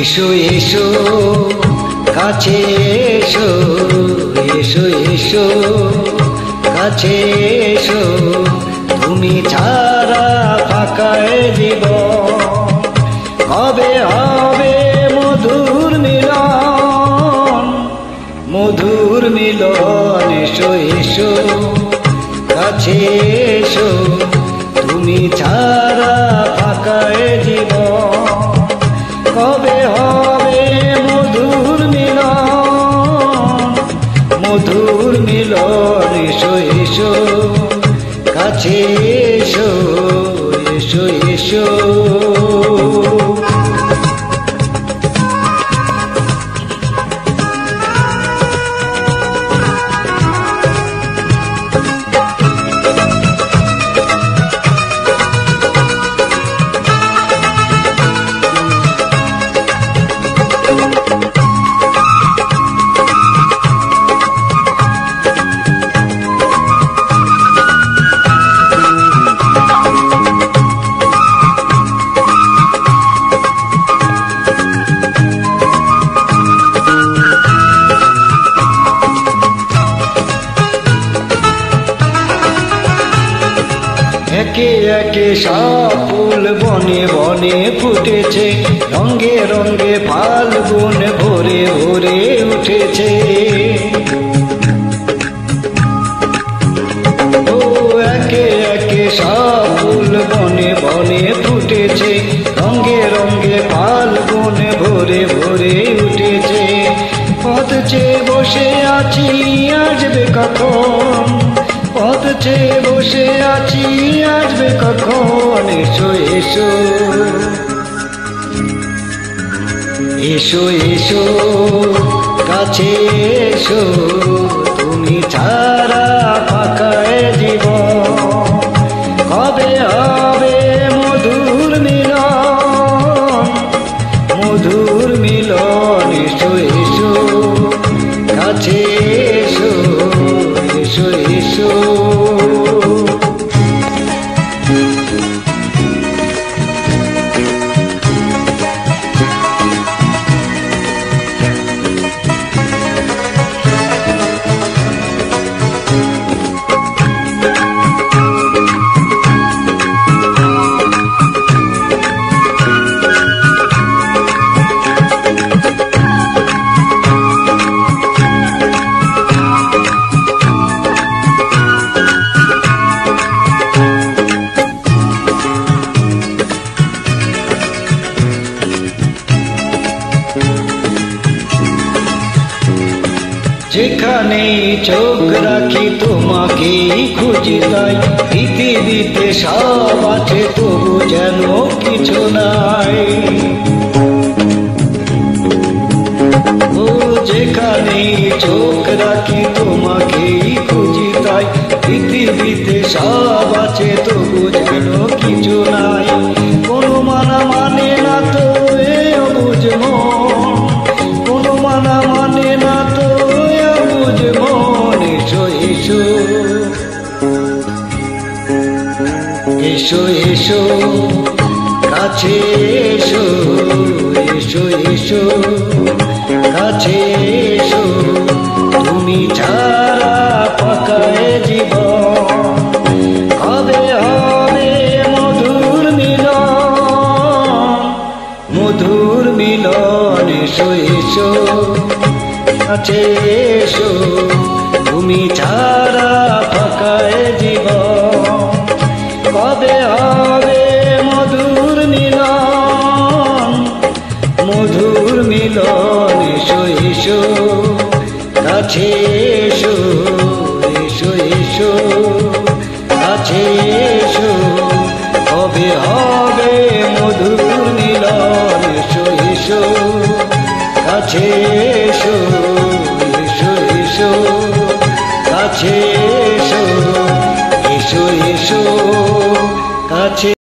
এসো এসো কাছে এসো, এসো এসো কাছে এসো, তুমি ছাড়া ফাঁকায় জীবন। কবে হবে মধুর মিলন, মধুর মিলন। এসো এসো কাছে এসো, তুমি ছাড়া ফাঁকায় জীবন। কবে হবে মধুর মিলন, মধুর মিলন। এসো এসো কাছে এসো, এসো এসো। একে একে সব ফুল বনে বনে ফুটেছে, রঙে রঙে ফাল্গুন ভরে ভরে উঠেছে। ও একে একে সব ফুল বনে বনে ফুটেছে, রঙে রঙে ফাল্গুন ভরে ভরে উঠেছে। পথ চেয়ে বসে আছি আসবে কখন, পথ চেয়ে বসে আছি আসবে কখন। এসো এসো, এসো এসো কাছে এসো, তুমি ছাড়া ফাঁকায় জীবন। কবে হবে মধুর মিলন, মধুর মিলন। এসো এসো কাছে এসো, এসো এসো। যেখানে চোখ রাখি তোমাকেই খুঁজে তাই, পৃথিবীতে সব আছে তবু যেন কিছু নাই। ও যেখানে চোখ রাখি তোমাকেই খুঁজে তাই, পৃথিবীতে সব আছে তবু যেন কিছু নাই। কোনো মানা মানে না তো এ অবুঝ মন, কোনো মানা মানে না তো মন। এসো এসো, এসো এসো কাছে এসো, এসো এসো কাছে এসো, তুমি ছাড়া ফাঁকায় জীবন। কবে হবে মধুর মিলন, মধুর মিলন। এসো এসো কাছে এসো, তুমি ছাড়া ফাঁকায় জীবন। কবে হবে মধুর মিলন, মধুর মিলন। এসো এসো কাছে এসো, এসো এসো কাছে এসো, কবে হবে মধুর মিলন। এসো এসো কাছে এসো, এসো এসো কাছে এসো, এসো এসো কাছে।